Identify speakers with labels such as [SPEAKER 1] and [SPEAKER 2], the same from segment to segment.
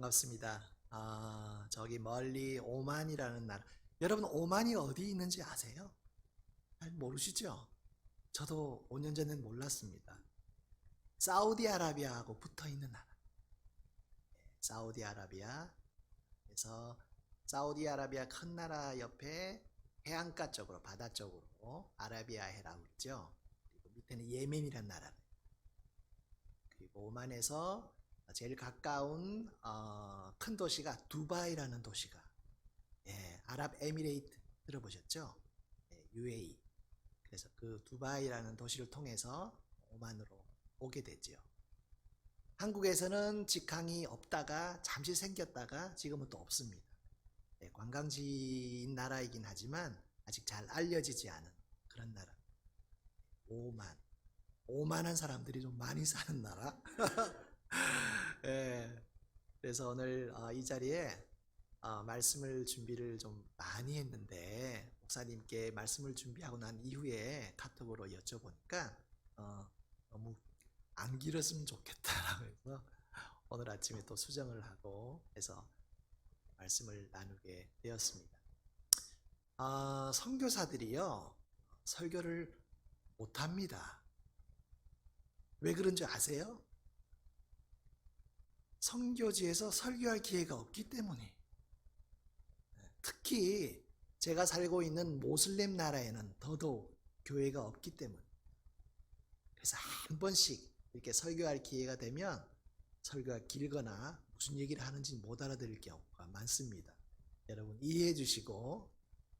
[SPEAKER 1] 반갑습니다. 저기 멀리 오만이라는 나라. 여러분, 오만이 어디 있는지 아세요? 잘 모르시죠? 저도 5년 전엔 몰랐습니다. 사우디아라비아하고 붙어 있는 나라. 사우디아라비아. 그래서 사우디아라비아 큰 나라 옆에 해안가 쪽으로, 바다 쪽으로 아라비아해라고 있죠. 그리고 밑에는 예멘이란 나라. 그리고 오만에서 제일 가까운 큰 도시가 두바이라는 도시가, 아랍에미레이트 들어보셨죠? UAE. 그래서 그 두바이라는 도시를 통해서 오만으로 오게 되죠. 한국에서는 직항이 없다가 잠시 생겼다가 지금은 또 없습니다. 관광지인 나라이긴 하지만 아직 잘 알려지지 않은 그런 나라. 오만. 오만한 사람들이 좀 많이 사는 나라. 예, 그래서 오늘 이 자리에 말씀을 준비를 좀 많이 했는데, 목사님께 말씀을 준비하고 난 이후에 카톡으로 여쭤보니까 너무 안 길었으면 좋겠다라고 해서 오늘 아침에 또 수정을 하고 해서 말씀을 나누게 되었습니다. 선교사들이요, 설교를 못합니다. 왜 그런 줄 아세요? 선교지에서 설교할 기회가 없기 때문에. 특히 제가 살고 있는 모슬렘 나라에는 더더욱 교회가 없기 때문에. 그래서 한 번씩 이렇게 설교할 기회가 되면 설교가 길거나 무슨 얘기를 하는지 못 알아들을 경우가 많습니다. 여러분 이해해 주시고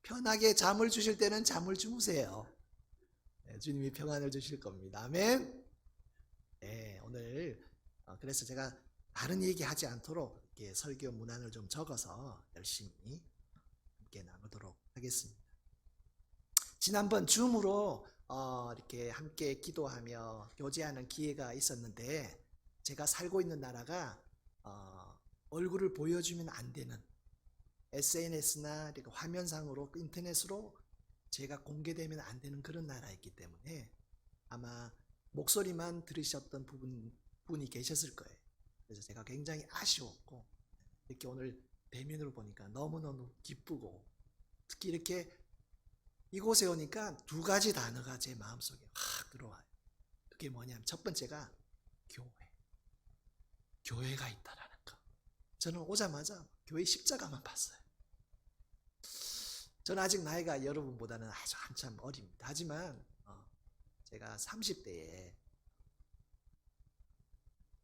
[SPEAKER 1] 편하게 잠을 주실 때는 잠을 주무세요. 주님이 평안을 주실 겁니다. 아멘. 오늘 그래서 제가 다른 얘기 하지 않도록 이렇게 설교 문안을 좀 적어서 열심히 함께 나누도록 하겠습니다. 지난번 줌으로 이렇게 함께 기도하며 교제하는 기회가 있었는데, 제가 살고 있는 나라가 얼굴을 보여주면 안 되는, SNS나 화면상으로 인터넷으로 제가 공개되면 안 되는 그런 나라였기 때문에 아마 목소리만 들으셨던 분이 계셨을 거예요. 그래서 제가 굉장히 아쉬웠고, 이렇게 오늘 대면으로 보니까 너무너무 기쁘고, 특히 이렇게 이곳에 오니까 두 가지 단어가 제 마음속에 확 들어와요. 그게 뭐냐면 첫 번째가 교회가 있다라는 거. 저는 오자마자 교회 십자가만 봤어요. 저는 아직 나이가 여러분보다는 아주 한참 어립니다. 하지만 제가 30대에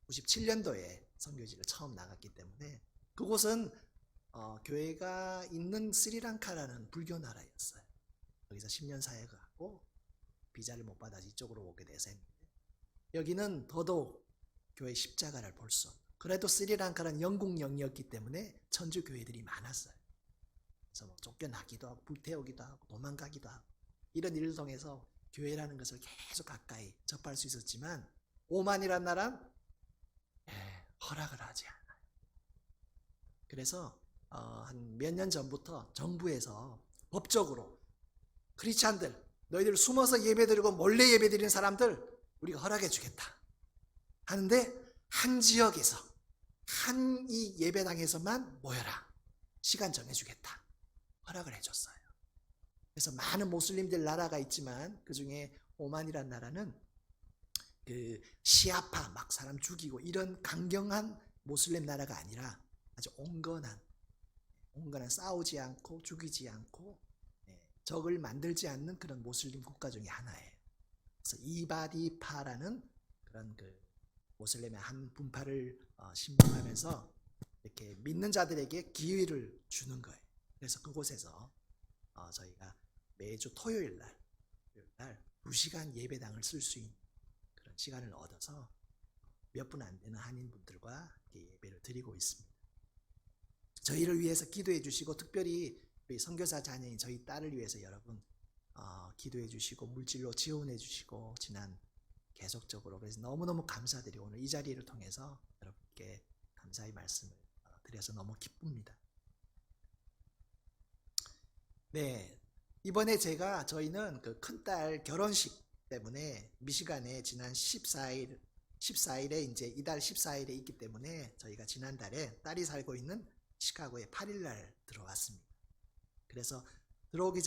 [SPEAKER 1] 97년도에 선교지를 처음 나갔기 때문에, 그곳은 교회가 있는 스리랑카라는 불교 나라였어요. 여기서 10년 사역하고 비자를 못 받아서 이쪽으로 오게 돼서 했는데, 여기는 더더욱 교회 십자가를 볼 수 없는, 그래도 스리랑카는 영국 영이었기 때문에 천주 교회들이 많았어요. 그래서 뭐 쫓겨나기도 하고 불태우기도 하고 도망가기도 하고 이런 일을 통해서 교회라는 것을 계속 가까이 접할 수 있었지만, 오만이란 나라는 허락을 하지 않아요. 그래서 한 몇 년 전부터 정부에서 법적으로 크리스찬들, 너희들 숨어서 예배드리고 몰래 예배드리는 사람들 우리가 허락해 주겠다 하는데, 한 지역에서 한 이 예배당에서만 모여라, 시간 정해주겠다 허락을 해줬어요. 그래서 많은 모슬림들 나라가 있지만 그 중에 오만이란 나라는 그 시아파 막 사람 죽이고 이런 강경한 모슬렘 나라가 아니라 아주 온건한 싸우지 않고 죽이지 않고 적을 만들지 않는 그런 모슬림 국가 중에 하나예요. 그래서 이바디파라는 그런 그 모슬렘의 한 분파를 신봉하면서 이렇게 믿는 자들에게 기회를 주는 거예요. 그래서 그곳에서 저희가 매주 토요일 날 2시간 예배당을 쓸 수 있는 그런 시간을 얻어서 몇 분 안 되는 한인분들과 예배를 드리고 있습니다. 저희를 위해서 기도해 주시고, 특별히 우리 선교사 자녀인 저희 딸을 위해서 여러분 기도해 주시고 물질로 지원해 주시고 지난 계속적으로, 그래서 너무너무 감사드리고 오늘 이 자리를 통해서 여러분께 감사의 말씀을 드려서 너무 기쁩니다. 네, 이번에 저희는 그 큰딸 결혼식 때문에 미시간에 지난 14일 14일에 이제 이달 14일에 있기 때문에 저희가 지난달에 딸이 살고 있는 시카고에 8일 날 들어왔습니다. 그래서 들어오기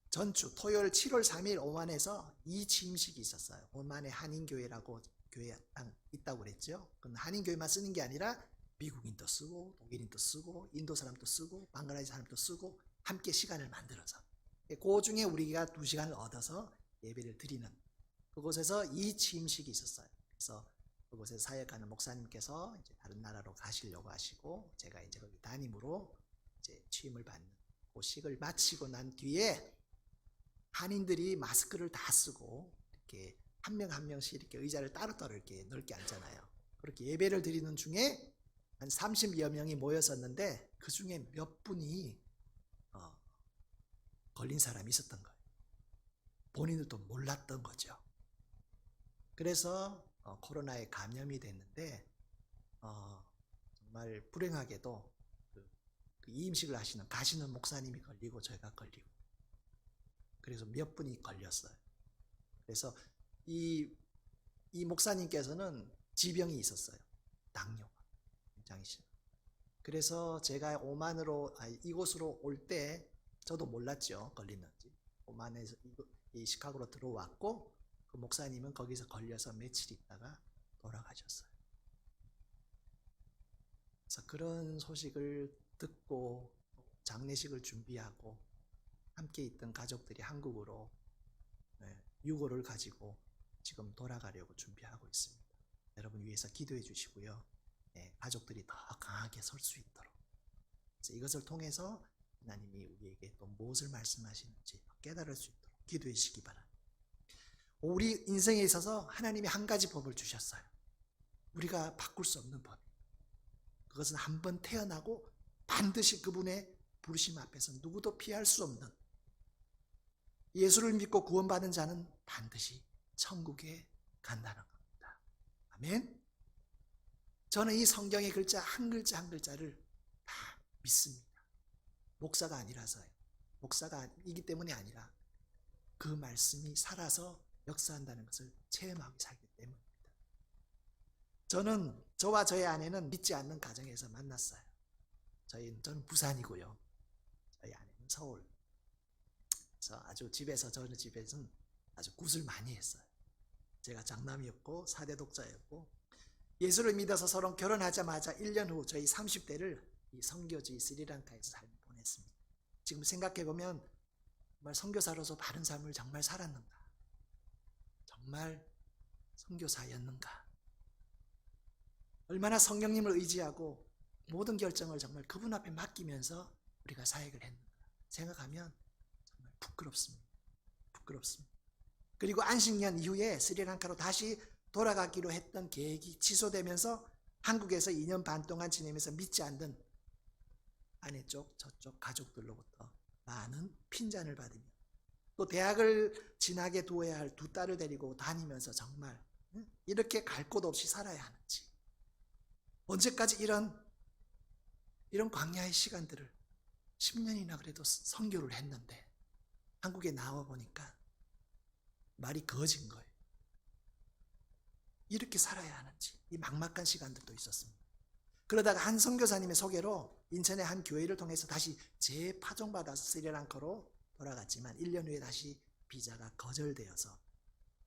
[SPEAKER 1] 전주 토요일 7월 3일 오만에서 이 취임식이 있었어요. 오만에 한인교회라고 교회 있다고 그랬죠. 그건 한인교회만 쓰는 게 아니라 미국인도 쓰고 독일인도 쓰고 인도 사람도 쓰고 방글라데시 사람도 쓰고 함께 시간을 만들어서 그 중에 우리가 2시간을 얻어서 예배를 드리는 그곳에서 이 취임식이 있었어요. 그래서 그곳에 사역하는 목사님께서 이제 다른 나라로 가시려고 하시고 제가 이제 거기 담임으로 이제 취임을 받는 그 식을 마치고 난 뒤에 한인들이 마스크를 다 쓰고 이렇게 한 명 한 명씩 이렇게 의자를 따로따로 이렇게 넓게 앉잖아요. 그렇게 예배를 드리는 중에 한 30여 명이 모였었는데 그 중에 몇 분이 걸린 사람이 있었던 거예요. 본인들도 몰랐던 거죠. 그래서 코로나에 감염이 됐는데 정말 불행하게도 그 이임식을 가시는 목사님이 걸리고 저희가 걸리고 그래서 몇 분이 걸렸어요. 그래서 이 목사님께서는 지병이 있었어요. 당뇨가 굉장히 심해요. 그래서 제가 이곳으로 올 때 저도 몰랐죠. 걸리는지. 오만에서 이 시카고로 들어왔고 그 목사님은 거기서 걸려서 며칠 있다가 돌아가셨어요. 그래서 그런 소식을 듣고 장례식을 준비하고 함께 있던 가족들이 한국으로 유고를 가지고 지금 돌아가려고 준비하고 있습니다. 여러분 위해서 기도해 주시고요. 가족들이 더 강하게 설 수 있도록. 그래서 이것을 통해서 하나님이 우리에게 또 무엇을 말씀하시는지 깨달을 수 있도록 기도해 주시기 바랍니다. 우리 인생에 있어서 하나님이 한 가지 법을 주셨어요. 우리가 바꿀 수 없는 법. 그것은 한번 태어나고 반드시 그분의 부르심 앞에서 누구도 피할 수 없는 예수를 믿고 구원받은 자는 반드시 천국에 간다는 겁니다. 아멘. 저는 이 성경의 글자 한 글자 한 글자를 다 믿습니다. 목사가 아니라서요. 목사가이기 때문이 아니라 그 말씀이 살아서 역사한다는 것을 체험하고 살기 때문입니다. 저와 저의 아내는 믿지 않는 가정에서 만났어요. 저는 부산이고요. 저희 아내는 서울. 그래서 저는 집에서는 아주 굿을 많이 했어요. 제가 장남이었고 4대 독자였고 예수를 믿어서 서로 결혼하자마자 1년 후 저희 30대를 이 선교지 스리랑카에서 삶을 보냈습니다. 지금 생각해보면 정말 선교사로서 바른 삶을 정말 살았는가? 정말 선교사였는가? 얼마나 성령님을 의지하고 모든 결정을 정말 그분 앞에 맡기면서 우리가 사역을 했는가 생각하면 정말 부끄럽습니다. 그리고 안식년 이후에 스리랑카로 다시 돌아가기로 했던 계획이 취소되면서 한국에서 2년 반 동안 지내면서 믿지 않는 아내 쪽 저쪽 가족들로부터 많은 핀잔을 받으며 또 대학을 진학에 두어야 할 2딸을 데리고 다니면서 정말 이렇게 갈 곳 없이 살아야 하는지 언제까지 이런 광야의 시간들을 10년이나 그래도 선교를 했는데 한국에 나와 보니까 말이 거진 거예요. 이렇게 살아야 하는지 이 막막한 시간들도 있었습니다. 그러다가 한 선교사님의 소개로 인천의 한 교회를 통해서 다시 재파송받아서 스리랑카로 돌아갔지만 1년 후에 다시 비자가 거절되어서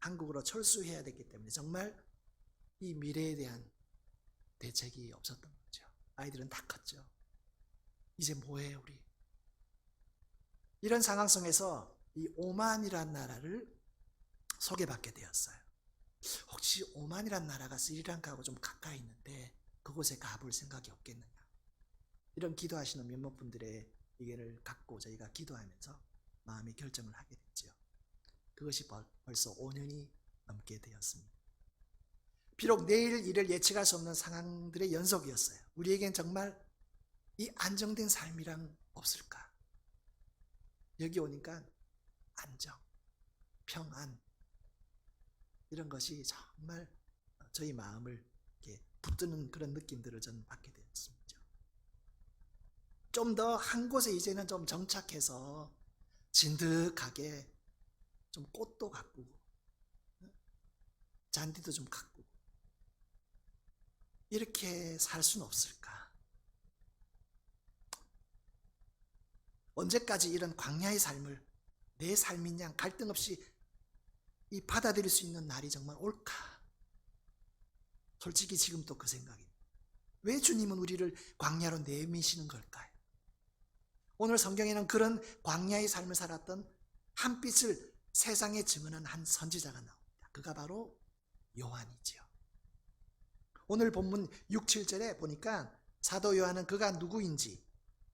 [SPEAKER 1] 한국으로 철수해야 됐기 때문에 정말 이 미래에 대한 대책이 없었던 거죠. 아이들은 다 컸죠. 이제 뭐해 우리. 이런 상황 속에서 이 오만이라는 나라를 소개받게 되었어요. 혹시 오만이라는 나라가 스리랑카하고 좀 가까이 있는데 그곳에 가볼 생각이 없겠느냐. 이런 기도하시는 몇몇 분들의 의견을 갖고 저희가 기도하면서 마음의 결정을 하게 됐죠. 그것이 벌써 5년이 넘게 되었습니다. 비록 내일 일을 예측할 수 없는 상황들의 연속이었어요. 우리에겐 정말 이 안정된 삶이란 없을까? 여기 오니까 안정, 평안 이런 것이 정말 저희 마음을 이렇게 붙드는 그런 느낌들을 저는 받게 되었습니다. 좀 더 한 곳에 이제는 좀 정착해서 진득하게 좀 꽃도 가꾸고 잔디도 좀 가꾸고 이렇게 살 수는 없을까? 언제까지 이런 광야의 삶을 내 삶인 양 갈등 없이 이 받아들일 수 있는 날이 정말 올까? 솔직히 지금도 그 생각입니다. 왜 주님은 우리를 광야로 내미시는 걸까요? 오늘 성경에는 그런 광야의 삶을 살았던 한 빛을 세상에 증언한 한 선지자가 나옵니다. 그가 바로 요한이지요. 오늘 본문 6, 7절에 보니까 사도 요한은 그가 누구인지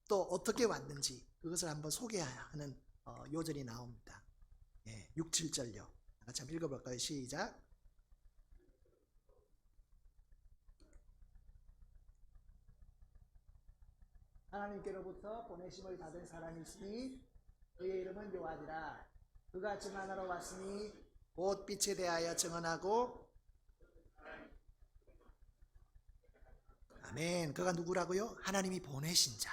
[SPEAKER 1] 또 어떻게 왔는지 그것을 한번 소개하는 요절이 나옵니다. 6, 7절요. 같이 한번 읽어볼까요? 시작. 하나님께로부터 보내심을 받은 사람이 있으니 그의 이름은 요한이라. 그가 증언하러 왔으니 곧 빛에 대하여 증언하고. 아멘. 그가 누구라고요? 하나님이 보내신 자.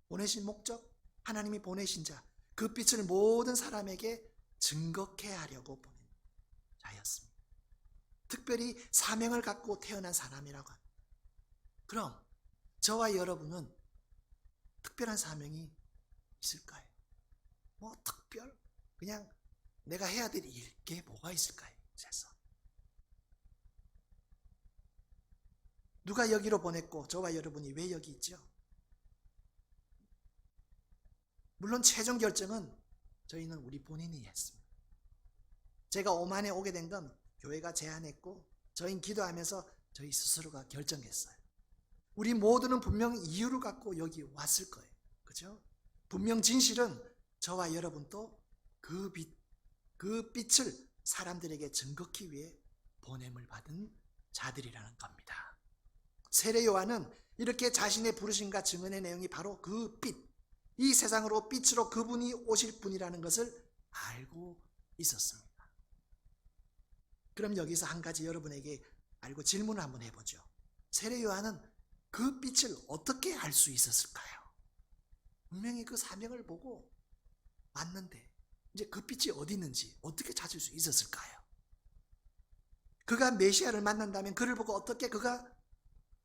[SPEAKER 1] 보내신 목적? 하나님이 보내신 자. 그 빛을 모든 사람에게 증거케 하려고 보낸 자였습니다. 특별히 사명을 갖고 태어난 사람이라고 합니다. 그럼 저와 여러분은 특별한 사명이 있을까요? 뭐 특별? 그냥 내가 해야 될 게 뭐가 있을까요? 세상. 누가 여기로 보냈고 저와 여러분이 왜 여기 있죠? 물론 최종 결정은 저희는 우리 본인이 했습니다. 제가 오만에 오게 된 건 교회가 제안했고 저희는 기도하면서 저희 스스로가 결정했어요. 우리 모두는 분명 이유를 갖고 여기 왔을 거예요. 그죠? 분명 진실은 저와 여러분도 그 빛을 사람들에게 증거하기 위해 보냄을 받은 자들이라는 겁니다. 세례 요한은 이렇게 자신의 부르심과 증언의 내용이 바로 그 빛, 이 세상으로 빛으로 그분이 오실 분이라는 것을 알고 있었습니다. 그럼 여기서 한 가지 여러분에게 알고 질문을 한번 해보죠. 세례 요한은 그 빛을 어떻게 알 수 있었을까요? 분명히 그 사명을 보고 왔는데 이제 그 빛이 어디 있는지 어떻게 찾을 수 있었을까요? 그가 메시아를 만난다면 그를 보고 어떻게 그가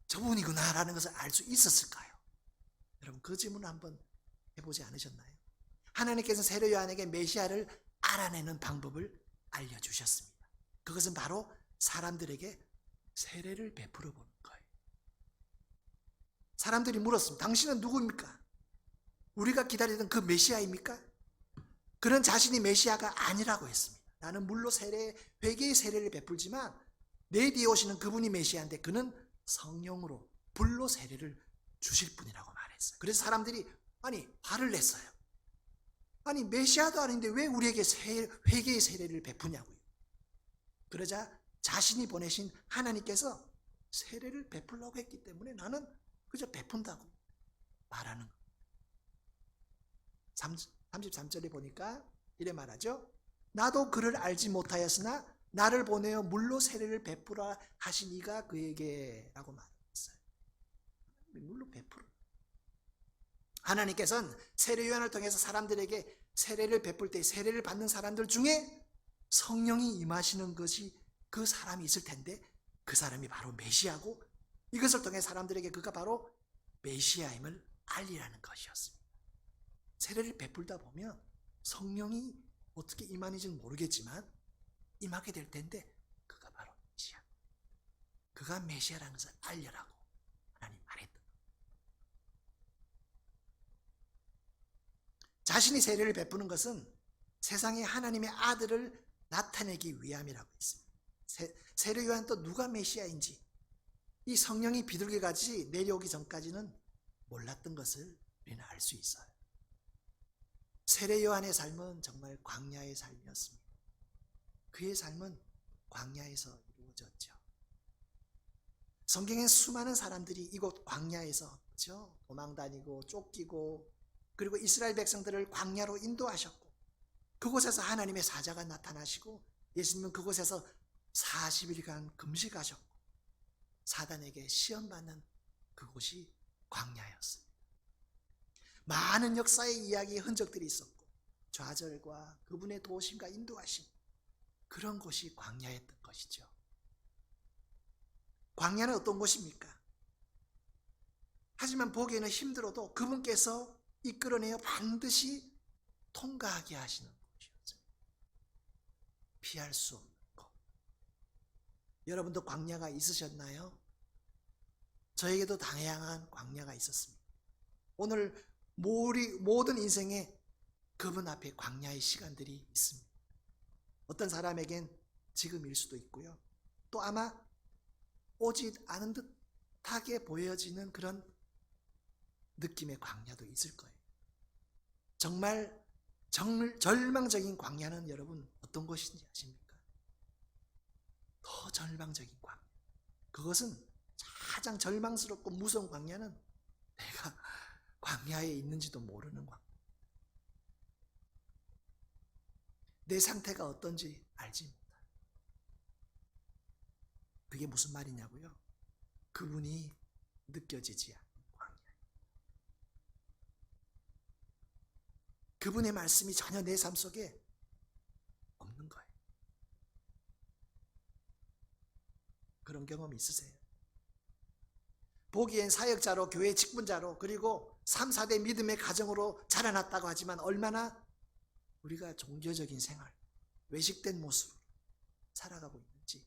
[SPEAKER 1] 저분이구나 라는 것을 알 수 있었을까요? 여러분 그 질문을 한번 해보지 않으셨나요? 하나님께서 세례 요한에게 메시아를 알아내는 방법을 알려주셨습니다. 그것은 바로 사람들에게 세례를 베풀어 보는 거예요. 사람들이 물었습니다. 당신은 누구입니까? 우리가 기다리던 그 메시아입니까? 그는 자신이 메시아가 아니라고 했습니다. 나는 물로 회개의 세례를 베풀지만 내 뒤에 오시는 그분이 메시아인데 그는 성령으로 불로 세례를 주실 분이라고 말했어요. 그래서 사람들이 화를 냈어요. 메시아도 아닌데 왜 우리에게 회개의 세례를 베푸냐고요. 그러자 자신이 보내신 하나님께서 세례를 베풀려고 했기 때문에 나는 그저 베푼다고 말하는 거예요. 33절에 보니까 이래 말하죠. 나도 그를 알지 못하였으나 나를 보내어 물로 세례를 베푸라 하신 이가 그에게 라고 말했어요. 물로 베풀어. 하나님께서는 세례 요한을 통해서 사람들에게 세례를 베풀 때 세례를 받는 사람들 중에 성령이 임하시는 것이 그 사람이 있을 텐데 그 사람이 바로 메시아고 이것을 통해 사람들에게 그가 바로 메시아임을 알리라는 것이었습니다. 세례를 베풀다 보면 성령이 어떻게 임하는지는 모르겠지만 임하게 될 텐데 그가 바로 메시아. 그가 메시아라는 것을 알려라고 하나님 말했던 거예요. 자신이 세례를 베푸는 것은 세상에 하나님의 아들을 나타내기 위함이라고 했습니다. 세례 요한 또 누가 메시아인지 이 성령이 비둘기같이 내려오기 전까지는 몰랐던 것을 우리는 알 수 있어요. 세례 요한의 삶은 정말 광야의 삶이었습니다. 그의 삶은 광야에서 이루어졌죠. 성경엔 수많은 사람들이 이곳 광야에서 그렇죠? 도망다니고 쫓기고 그리고 이스라엘 백성들을 광야로 인도하셨고 그곳에서 하나님의 사자가 나타나시고 예수님은 그곳에서 40일간 금식하셨고 사단에게 시험받는 그곳이 광야였습니다. 많은 역사의 이야기의 흔적들이 있었고 좌절과 그분의 도우심과 인도하심 그런 곳이 광야였던 것이죠. 광야는 어떤 곳입니까? 하지만 보기에는 힘들어도 그분께서 이끌어내어 반드시 통과하게 하시는 곳이었어요. 피할 수 없는 곳. 여러분도 광야가 있으셨나요? 저에게도 다양한 광야가 있었습니다. 오늘 모든 인생에 그분 앞에 광야의 시간들이 있습니다. 어떤 사람에겐 지금일 수도 있고요. 또 아마 오지 않은 듯하게 보여지는 그런 느낌의 광야도 있을 거예요. 정말 절망적인 광야는 여러분 어떤 것인지 아십니까? 더 절망적인 광야. 그것은 가장 절망스럽고 무서운 광야는 내가 광야에 있는지도 모르는 광야. 내 상태가 어떤지 알지 못해요. 그게 무슨 말이냐고요? 그분이 느껴지지 않는 광야. 그분의 말씀이 전혀 내 삶 속에 없는 거예요. 그런 경험 있으세요? 보기엔 사역자로, 교회 직분자로, 그리고 3, 4대 믿음의 가정으로 자라났다고 하지만 얼마나 우리가 종교적인 생활, 외식된 모습으로 살아가고 있는지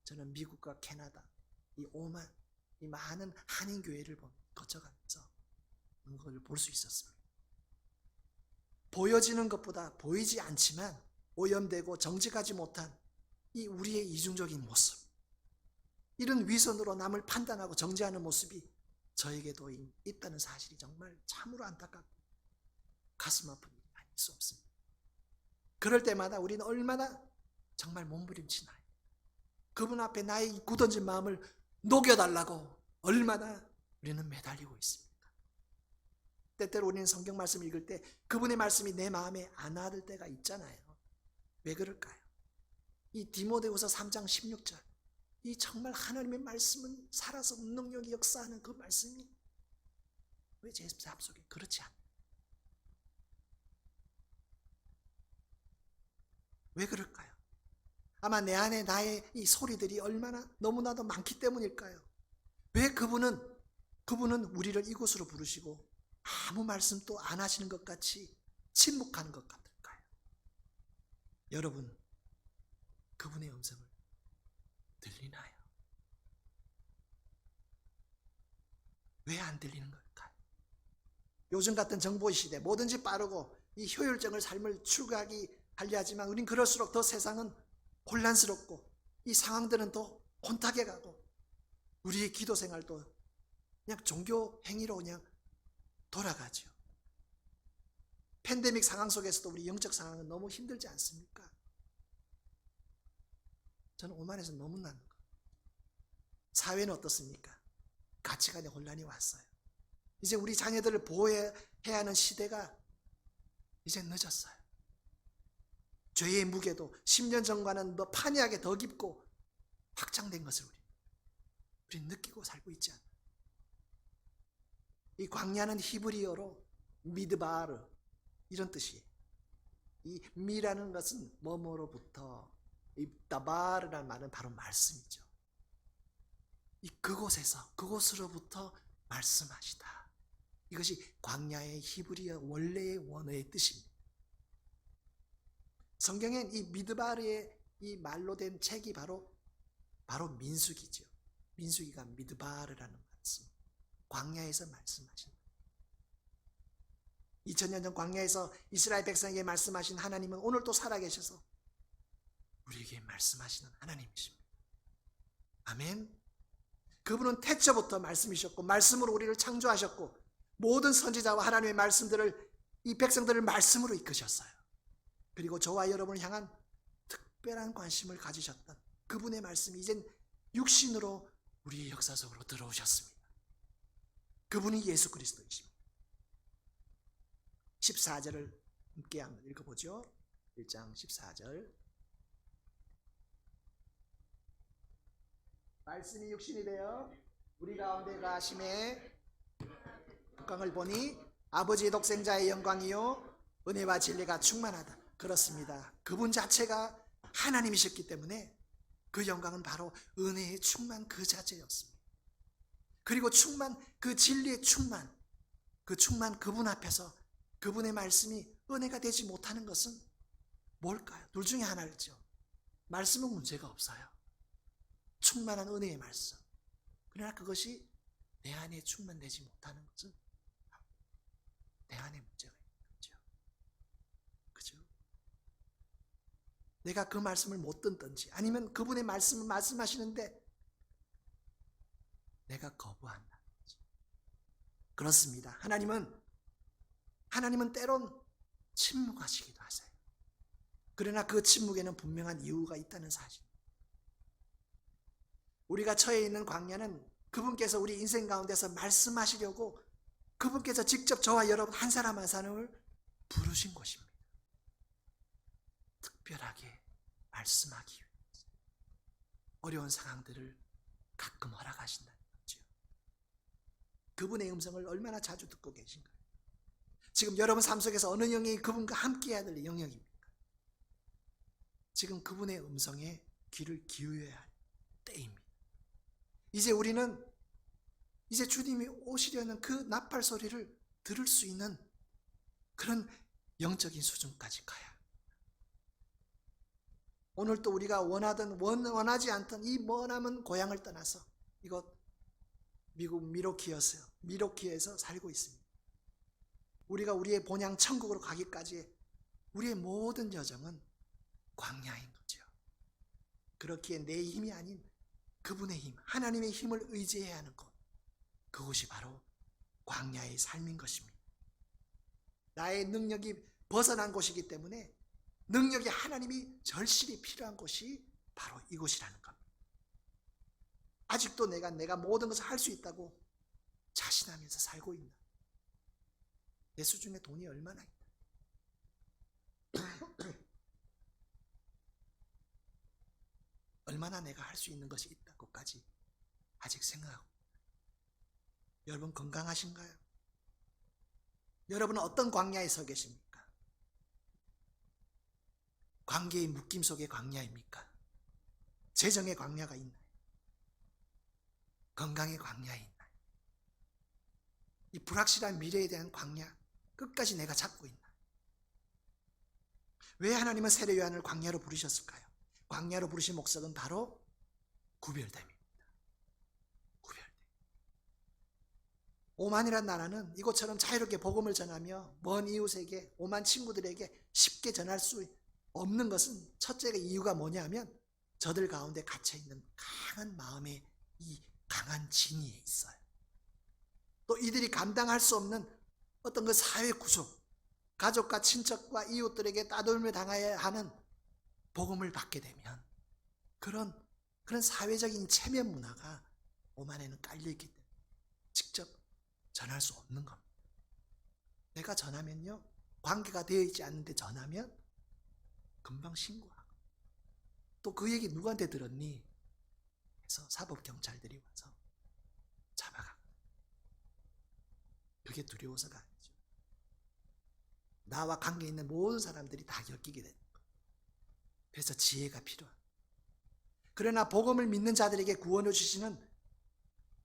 [SPEAKER 1] 저는 미국과 캐나다, 이 많은 한인교회를 거쳐가면서 그걸 볼 수 있었습니다. 보여지는 것보다 보이지 않지만 오염되고 정직하지 못한 이 우리의 이중적인 모습, 이런 위선으로 남을 판단하고 정죄하는 모습이 저에게도 있다는 사실이 정말 참으로 안타깝고 가슴 아픈 일이 아닐 수 없습니다. 그럴 때마다 우리는 얼마나 정말 몸부림치나요. 그분 앞에 나의 굳어진 마음을 녹여달라고 얼마나 우리는 매달리고 있습니까? 때때로 우리는 성경 말씀 읽을 때 그분의 말씀이 내 마음에 안 와닿을 때가 있잖아요. 왜 그럴까요? 이 디모데후서 3장 16절, 이 정말 하나님의 말씀은 살아서 능력이 역사하는 그 말씀이 왜 제 삶 속에 그렇지 않나요? 왜 그럴까요? 아마 내 안에 나의 이 소리들이 얼마나 너무나도 많기 때문일까요? 왜 그분은 우리를 이곳으로 부르시고 아무 말씀도 안 하시는 것 같이 침묵하는 것 같을까요? 여러분, 그분의 음성을 들리나요? 왜 안 들리는 걸까요? 요즘 같은 정보 시대, 뭐든지 빠르고 이 효율적인 삶을 추구하기 하려하지만 우린 그럴수록 더 세상은 혼란스럽고 이 상황들은 더 혼탁해 가고 우리의 기도 생활도 그냥 종교 행위로 그냥 돌아가죠. 팬데믹 상황 속에서도 우리 영적 상황은 너무 힘들지 않습니까? 저는 오만해서 너무 나는 거예요. 사회는 어떻습니까? 가치관의 혼란이 왔어요. 이제 우리 자녀들을 보호해야 하는 시대가 이제 늦었어요. 죄의 무게도 10년 전과는 더 판이하게 더 깊고 확장된 것을 우리 느끼고 살고 있지 않나요? 이 광야는 히브리어로 미드바르 이런 뜻이에요. 이 미라는 것은 뭐뭐로부터, 이 다바르라는 말은 바로 말씀이죠. 그곳으로부터 말씀하시다. 이것이 광야의 히브리어 원래의 원어의 뜻입니다. 성경엔 이 미드바르의 이 말로 된 책이 바로 민수기죠. 민수기가 미드바르라는 말씀, 광야에서 말씀하신 2000년 전 광야에서 이스라엘 백성에게 말씀하신 하나님은 오늘 또 살아계셔서 우리에게 말씀하시는 하나님이십니다. 아멘. 그분은 태초부터 말씀이셨고 말씀으로 우리를 창조하셨고 모든 선지자와 하나님의 말씀들을 이 백성들을 말씀으로 이끄셨어요. 그리고 저와 여러분을 향한 특별한 관심을 가지셨던 그분의 말씀이 이젠 육신으로 우리의 역사 속으로 들어오셨습니다. 그분이 예수 그리스도이십니다. 14절을 함께 한번 읽어보죠. 1장 14절. 말씀이 육신이 되어 우리 가운데 가심에 국강을 보니 아버지의 독생자의 영광이요 은혜와 진리가 충만하다. 그렇습니다. 그분 자체가 하나님이셨기 때문에 그 영광은 바로 은혜의 충만 그 자체였습니다. 그리고 충만, 그 진리의 충만, 그 충만 그분 앞에서 그분의 말씀이 은혜가 되지 못하는 것은 뭘까요? 둘 중에 하나겠죠. 말씀은 문제가 없어요. 충만한 은혜의 말씀. 그러나 그것이 내 안에 충만되지 못하는 것은 내 안에 문제가 있는 거죠. 그죠? 내가 그 말씀을 못 듣든지 아니면 그분의 말씀을 말씀하시는데 내가 거부한다. 그렇습니다. 하나님은 때론 침묵하시기도 하세요. 그러나 그 침묵에는 분명한 이유가 있다는 사실. 우리가 처해 있는 광야는 그분께서 우리 인생 가운데서 말씀하시려고 그분께서 직접 저와 여러분 한 사람 한 사람을 부르신 곳입니다. 특별하게 말씀하기 위해서 어려운 상황들을 가끔 허락하신다는 거죠. 그분의 음성을 얼마나 자주 듣고 계신가요? 지금 여러분 삶 속에서 어느 영역이 그분과 함께 해야 될 영역입니까? 지금 그분의 음성에 귀를 기울여야 할 때입니다. 이제 우리는 이제 주님이 오시려는 그 나팔 소리를 들을 수 있는 그런 영적인 수준까지 가야 합니다. 오늘 또 우리가 원하든 원하지 않든 이 머나먼 고향을 떠나서 이곳 미국 미로키에서 살고 있습니다. 우리가 우리의 본향 천국으로 가기까지 우리의 모든 여정은 광야인 거죠. 그렇기에 내 힘이 아닌 그분의 힘, 하나님의 힘을 의지해야 하는 것, 그것이 바로 광야의 삶인 것입니다. 나의 능력이 벗어난 곳이기 때문에 능력이 하나님이 절실히 필요한 곳이 바로 이곳이라는 겁니다. 아직도 내가 모든 것을 할 수 있다고 자신하면서 살고 있나? 내 수중에 돈이 얼마나 있다? 얼마나 내가 할 수 있는 것이 있다고까지 아직 생각하고. 여러분 건강하신가요? 여러분은 어떤 광야에 서 계십니까? 관계의 묶임 속의 광야입니까? 재정의 광야가 있나요? 건강의 광야에 있나요? 이 불확실한 미래에 대한 광야 끝까지 내가 잡고 있나요? 왜 하나님은 세례 요한을 광야로 부르셨을까요? 광야로 부르신 목적은 바로 구별됨입니다. 구별됨. 오만이란 나라는 이곳처럼 자유롭게 복음을 전하며 먼 이웃에게, 오만 친구들에게 쉽게 전할 수 없는 것은 첫째가 이유가 뭐냐면 저들 가운데 갇혀있는 강한 마음의 이 강한 진위에 있어요. 또 이들이 감당할 수 없는 어떤 그 사회 구조, 가족과 친척과 이웃들에게 따돌림을 당해야 하는 복음을 받게 되면 그런 사회적인 체면 문화가 오만에는 깔려있기 때문에 직접 전할 수 없는 겁니다. 내가 전하면요, 관계가 되어 있지 않는데 전하면 금방 신고하고, 또 그 얘기 누구한테 들었니? 해서 사법경찰들이 와서 잡아가고. 그게 두려워서가 아니죠. 나와 관계 있는 모든 사람들이 다 엮이게 되는 거예요. 그래서 지혜가 필요합니다. 그러나 복음을 믿는 자들에게 구원을 주시는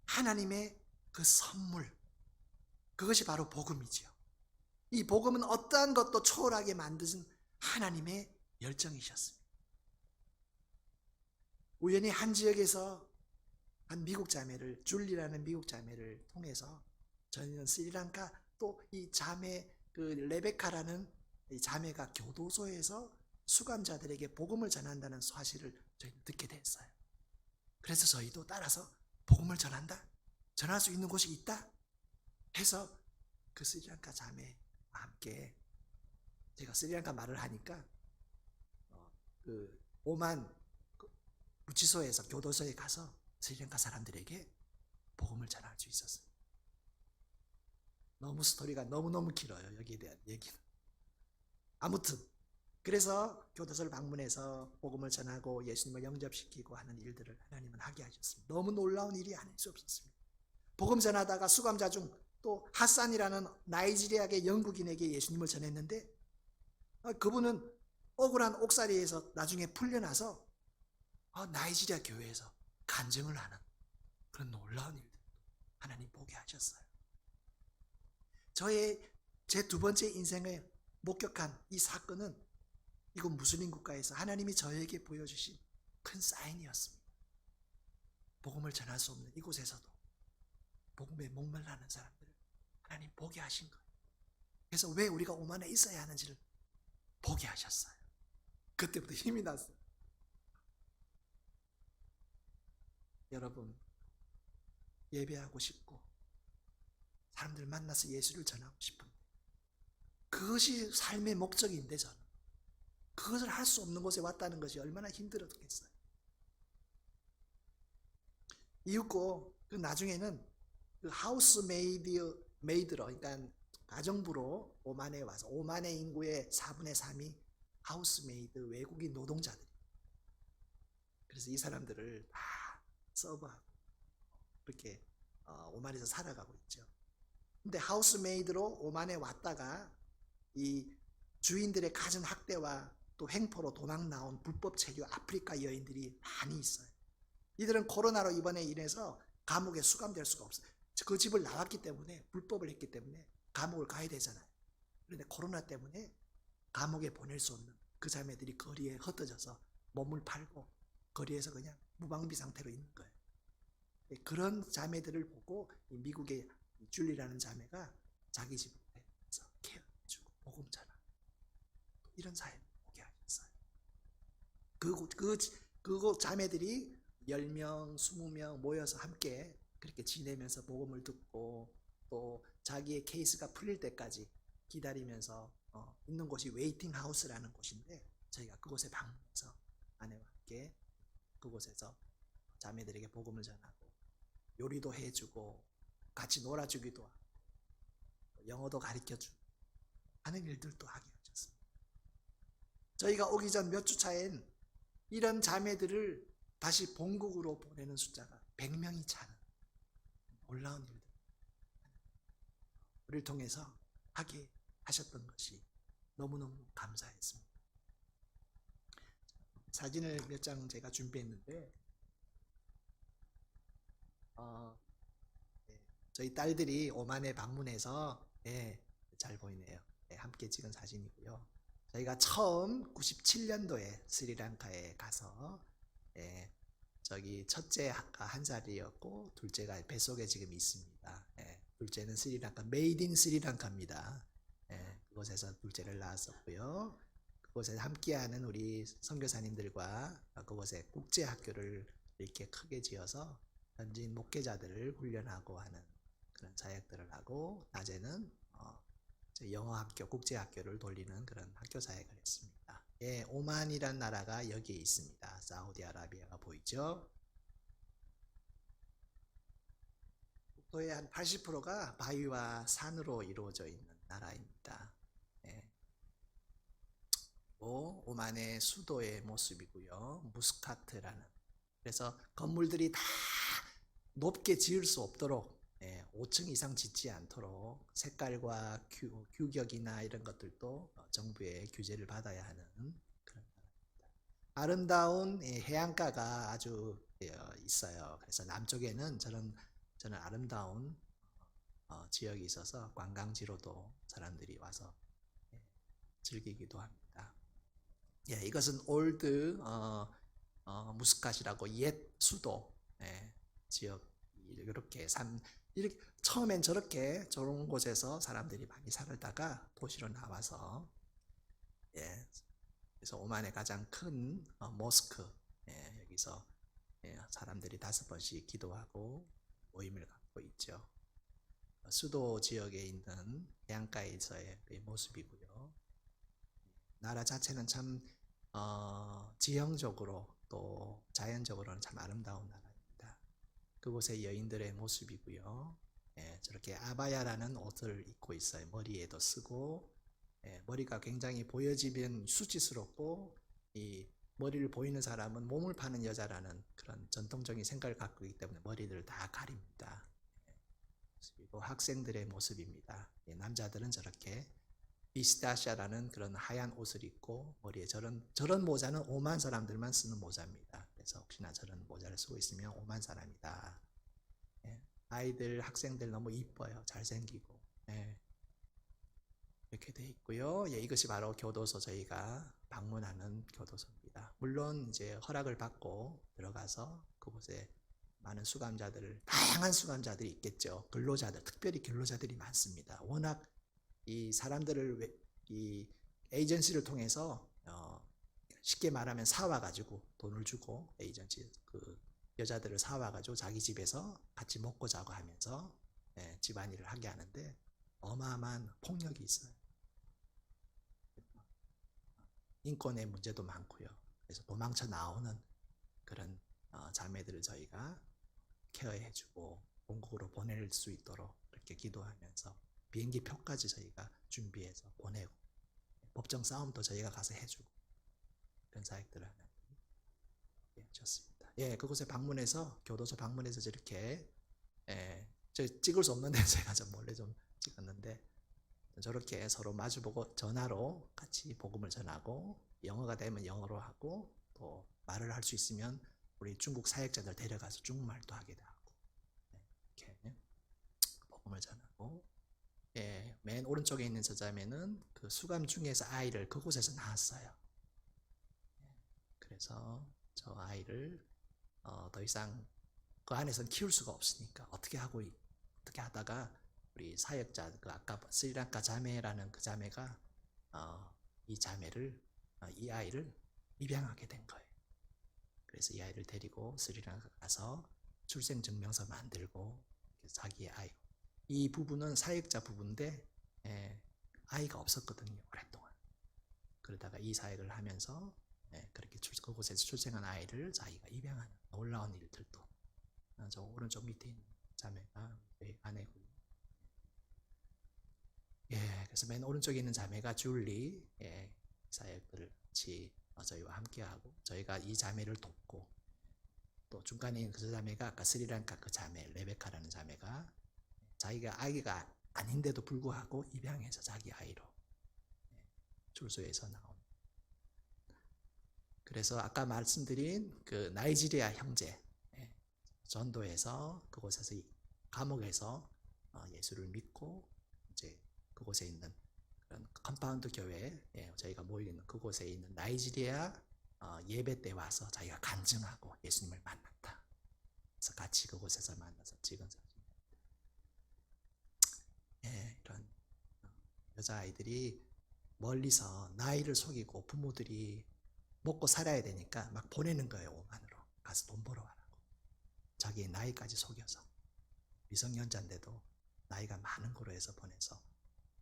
[SPEAKER 1] 하나님의 그 선물, 그것이 바로 복음이지요. 이 복음은 어떠한 것도 초월하게 만드신 하나님의 열정이셨습니다. 우연히 한 지역에서 한 미국 자매를, 줄리라는 미국 자매를 통해서 저희는 스리랑카, 또 이 자매 그 레베카라는 이 자매가 교도소에서 수감자들에게 복음을 전한다는 사실을 저희는 듣게 됐어요. 그래서 저희도 따라서 복음을 전한다, 전할 수 있는 곳이 있다 해서 그 스리랑카 자매와 함께, 제가 스리랑카 말을 하니까 그 오만 구치소에서 교도소에 가서 스리랑카 사람들에게 복음을 전할 수 있었어요. 너무 스토리가 너무너무 길어요, 여기에 대한 얘기는. 아무튼 그래서 교도소를 방문해서 복음을 전하고 예수님을 영접시키고 하는 일들을 하나님은 하게 하셨습니다. 너무 놀라운 일이 아닐 수 없었습니다. 복음 전하다가 수감자 중 또 하산이라는 나이지리아계 영국인에게 예수님을 전했는데 그분은 억울한 옥살이에서 나중에 풀려나서 나이지리아 교회에서 간증을 하는 그런 놀라운 일들 하나님 보게 하셨어요. 제 두 번째 인생에 목격한 이 사건은 이곳 무슬림 국가에서 하나님이 저에게 보여주신 큰 사인이었습니다. 복음을 전할 수 없는 이곳에서도 복음에 목말라는 사람들을 하나님 보게 하신 거예요. 그래서 왜 우리가 오만에 있어야 하는지를 보게 하셨어요. 그때부터 힘이 났어요. 여러분, 예배하고 싶고 사람들 만나서 예수를 전하고 싶은데 그것이 삶의 목적인데 저는 그것을 할 수 없는 곳에 왔다는 것이 얼마나 힘들었겠어요. 이윽고 그 나중에는 그 하우스메이드로 그러니까 가정부로 오만에 와서 오만의 인구의 4분의 3이 하우스메이드 외국인 노동자들이. 그래서 이 사람들을 다 서브하고 그렇게 오만에서 살아가고 있죠. 근데 하우스메이드로 오만에 왔다가 이 주인들의 갖은 학대와 또 횡포로 도망 나온 불법 체류 아프리카 여인들이 많이 있어요. 이들은 코로나로 이번에 인해서 감옥에 수감될 수가 없어요. 그 집을 나왔기 때문에 불법을 했기 때문에 감옥을 가야 되잖아요. 그런데 코로나 때문에 감옥에 보낼 수 없는 그 자매들이 거리에 흩어져서 몸을 팔고 거리에서 그냥 무방비 상태로 있는 거예요. 그런 자매들을 보고 미국의 줄리라는 자매가 자기 집에서 케어해주고 복음 전하 이런 사회 보게 하셨어요. 그 자매들이 10명, 20명 모여서 함께 그렇게 지내면서 복음을 듣고 또 자기의 케이스가 풀릴 때까지 기다리면서 있는 곳이 웨이팅 하우스라는 곳인데 저희가 그곳에 방문해서 아내와 함께 그곳에서 자매들에게 복음을 전하고 요리도 해주고 같이 놀아주기도 하고 영어도 가르쳐주고 하는 일들도 하게 하셨습니다. 저희가 오기 전 몇 주 차엔 이런 자매들을 다시 본국으로 보내는 숫자가 100명이 차는 놀라운 일들 우리를 통해서 하게 하셨던 것이 너무너무 감사했습니다. 사진을 몇 장 제가 준비했는데 저희 딸들이 오만에 방문해서 잘 보이네요. 함께 찍은 사진이고요. 저희가 처음 97년도에 스리랑카에 가서 저기 첫째가 1살이었고 둘째가 뱃속에 지금 있습니다. 둘째는 스리랑카 메이드 인 스리랑카입니다. 그곳에서 둘째를 낳았었고요. 그곳에 함께하는 우리 선교사님들과 그곳에 국제학교를 이렇게 크게 지어서 현지인 목회자들을 훈련하고 하는 그런 사역들을 하고 낮에는 영어학교, 국제학교를 돌리는 그런 학교 사역을 했습니다. 오만이란 나라가 여기에 있습니다. 사우디아라비아가 보이죠? 국토의 한 80%가 바위와 산으로 이루어져 있는 나라입니다. 오만의 수도의 모습이고요. 무스카트라는. 그래서 건물들이 다 높게 지을 수 없도록 5층 이상 짓지 않도록 색깔과 규격이나 이런 것들도 정부의 규제를 받아야 하는 그런 나라입니다. 아름다운 해안가가 아주 있어요. 그래서 남쪽에는 저는 아름다운 지역이 있어서 관광지로도 사람들이 와서 즐기기도 합니다. 이것은 올드 무스캇이라고 옛 수도 지역 이렇게 처음엔 저런 곳에서 사람들이 많이 살다가 도시로 나와서 그래서 오만의 가장 큰 모스크 여기서 사람들이 5번씩 기도하고 모임을 갖고 있죠. 수도 지역에 있는 해안가에서의 모습이고요. 나라 자체는 참 지형적으로 또 자연적으로는 참 아름다운 나라입니다. 그곳의 여인들의 모습이고요. 저렇게 아바야라는 옷을 입고 있어요. 머리에도 쓰고 머리가 굉장히 보여지면 수치스럽고 이 머리를 보이는 사람은 몸을 파는 여자라는 그런 전통적인 생각을 갖고 있기 때문에 머리를 다 가립니다. 그리고 학생들의 모습입니다. 남자들은 저렇게 비스타샤라는 그런 하얀 옷을 입고 머리에 저런 모자는 오만 사람들만 쓰는 모자입니다. 그래서 혹시나 저런 모자를 쓰고 있으면 오만 사람이다. 예. 아이들, 학생들 너무 이뻐요. 잘생기고. 예. 이렇게 돼 있고요. 예, 이것이 바로 교도소 저희가 방문하는 교도소입니다. 물론 이제 허락을 받고 들어가서 그곳에 많은 수감자들, 다양한 수감자들이 있겠죠. 근로자들, 특별히 근로자들이 많습니다. 워낙 이 사람들을 이 에이전시를 통해서 쉽게 말하면 사와가지고 돈을 주고 에이전시 그 여자들을 사와가지고 자기 집에서 같이 먹고 자고 하면서 집안일을 하게 하는데 어마어마한 폭력이 있어요. 인권의 문제도 많고요. 그래서 도망쳐 나오는 그런 자매들을 저희가 케어해주고 본국으로 보낼 수 있도록 그렇게 기도하면서 비행기 표까지 저희가 준비해서 보내고 법정 싸움도 저희가 가서 해주고 그런 사역들을 하는 좋습니다. 예, 그곳에 방문해서 교도소 방문해서 저렇게 저 찍을 수 없는데 제가 좀 몰래 좀 찍었는데 저렇게 서로 마주보고 전화로 같이 복음을 전하고 영어가 되면 영어로 하고 또 말을 할 수 있으면 우리 중국 사역자들 데려가서 중국말도 하게 되고 이렇게 복음을 전하고 예, 맨 오른쪽에 있는 저 자매는 그 수감 중에서 아이를 그곳에서 낳았어요. 그래서 저 아이를 더 이상 그 안에서는 키울 수가 없으니까 어떻게 하다가 우리 사역자 그 아까 스리랑카 자매라는 그 자매가 이 자매를 이 아이를 입양하게 된 거예요. 그래서 이 아이를 데리고 스리랑카 가서 출생증명서 만들고 자기의 아이 이 부부는 사역자 부부인데 아이가 없었거든요 오랫동안. 그러다가 이 사역을 하면서 그렇게 그곳에서 출생한 아이를 자기가 입양하는 놀라운 일들도 저 오른쪽 밑에 있는 자매가 아내고요. 예, 그래서 맨 오른쪽에 있는 자매가 줄리 사역들을 같이 저희와 함께하고 저희가 이 자매를 돕고 또 중간에 있는 그 자매가 아까 스리랑카 그 자매 레베카라는 자매가 자기가 아기가 아닌데도 불구하고 입양해서 자기 아이로 출소해서 나온. 그래서 아까 말씀드린 그 나이지리아 형제 전도에서 그곳에서 감옥에서 예수를 믿고 이제 그곳에 있는 그런 컴파운드 교회 저희가 모여 있는 그곳에 있는 나이지리아 예배 때 와서 자기가 간증하고 예수님을 만났다. 그래서 같이 그곳에서 만나서 찍은 사진입니다. 이런 여자아이들이 멀리서 나이를 속이고 부모들이 먹고 살아야 되니까 막 보내는 거예요. 오만으로 가서 돈 벌어 와라고. 자기의 나이까지 속여서 미성년자인데도 나이가 많은 거로 해서 보내서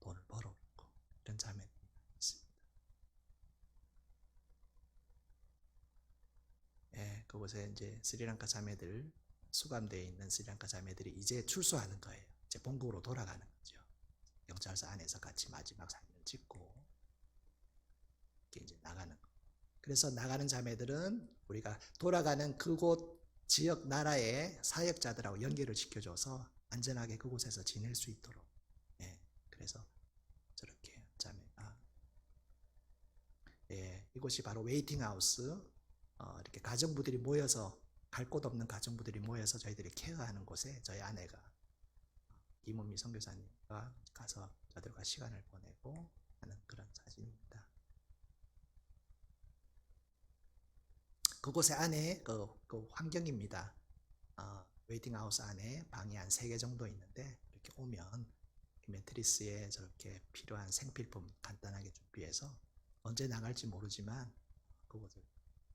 [SPEAKER 1] 돈을 벌어오고 이런 자매들이 있습니다. 예, 그곳에 이제 스리랑카 자매들 수감되어 있는 스리랑카 자매들이 이제 출소하는 거예요. 이제 본국으로 돌아가는 거죠. 경찰서 안에서 같이 마지막 사진을 찍고 이렇게 이제 나가는 거. 그래서 나가는 자매들은 우리가 돌아가는 그곳 지역 나라의 사역자들하고 연결을 시켜줘서 안전하게 그곳에서 지낼 수 있도록 그래서 저렇게 자매가 이곳이 바로 웨이팅하우스 이렇게 가정부들이 모여서 갈 곳 없는 가정부들이 모여서 저희들이 케어하는 곳에 저희 아내가 김은미 선교사님과 가서 저들과 시간을 보내고 하는 그런 사진입니다. 그곳의 안에 그 환경입니다. 웨이팅하우스 안에 방이 한 3개 정도 있는데 이렇게 오면 매트리스에 저렇게 필요한 생필품 간단하게 준비해서 언제 나갈지 모르지만 그곳을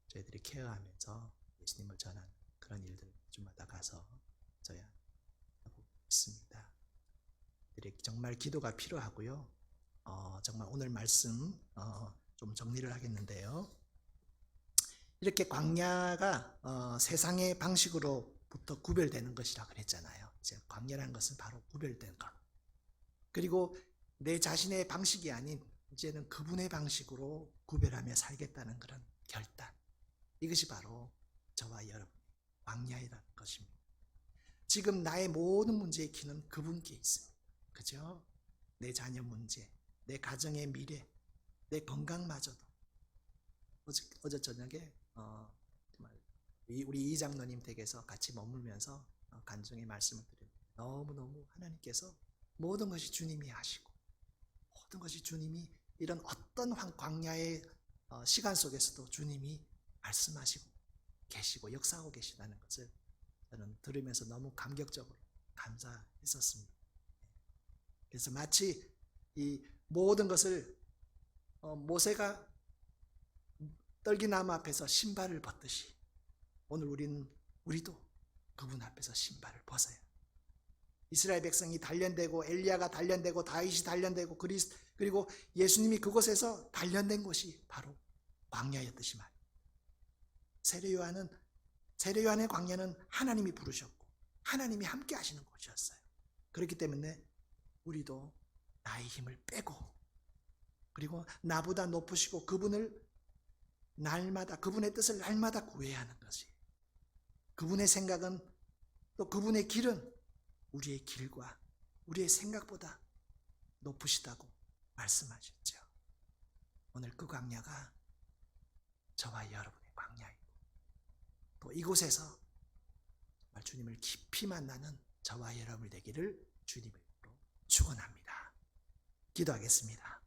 [SPEAKER 1] 저희들이 케어하면서 예수님을 전하는 그런 일들 주마다 가서 저희 하고 있습니다. 정말 기도가 필요하고요. 정말 오늘 말씀 좀 정리를 하겠는데요. 이렇게 광야가 세상의 방식으로부터 구별되는 것이라 그랬잖아요. 이제 광야라는 것은 바로 구별된 것. 그리고 내 자신의 방식이 아닌 이제는 그분의 방식으로 구별하며 살겠다는 그런 결단. 이것이 바로 저와 여러분의 광야이라는 것입니다. 지금 나의 모든 문제의 키는 그분께 있습니다. 그죠? 내 자녀 문제, 내 가정의 미래, 내 건강마저도. 어제 저녁에 정말 우리 이장로님 댁에서 같이 머물면서 간증의 말씀을 드립니다. 너무너무 하나님께서 모든 것이 주님이 하시고 모든 것이 주님이 이런 어떤 광야의 시간 속에서도 주님이 말씀하시고 계시고 역사하고 계시다는 것을 저는 들으면서 너무 감격적으로 감사했었습니다. 그래서 마치 이 모든 것을 모세가 떨기나무 앞에서 신발을 벗듯이 오늘 우리도 그분 앞에서 신발을 벗어야 해요. 이스라엘 백성이 단련되고 엘리야가 단련되고 다윗이 단련되고 그리고 예수님이 그곳에서 단련된 곳이 바로 광야였듯이 말이에요. 세례요한의 광야는 하나님이 부르셨고 하나님이 함께 하시는 곳이었어요. 그렇기 때문에 우리도 나의 힘을 빼고 그리고 나보다 높으시고 그분의 뜻을 날마다 구해야 하는 것이 그분의 생각은 또 그분의 길은 우리의 길과 우리의 생각보다 높으시다고 말씀하셨죠. 오늘 그 광야가 저와 여러분의 광야이고 또 이곳에서 주님을 깊이 만나는 저와 여러분이 되기를 주님의 이름으로 축원합니다. 기도하겠습니다.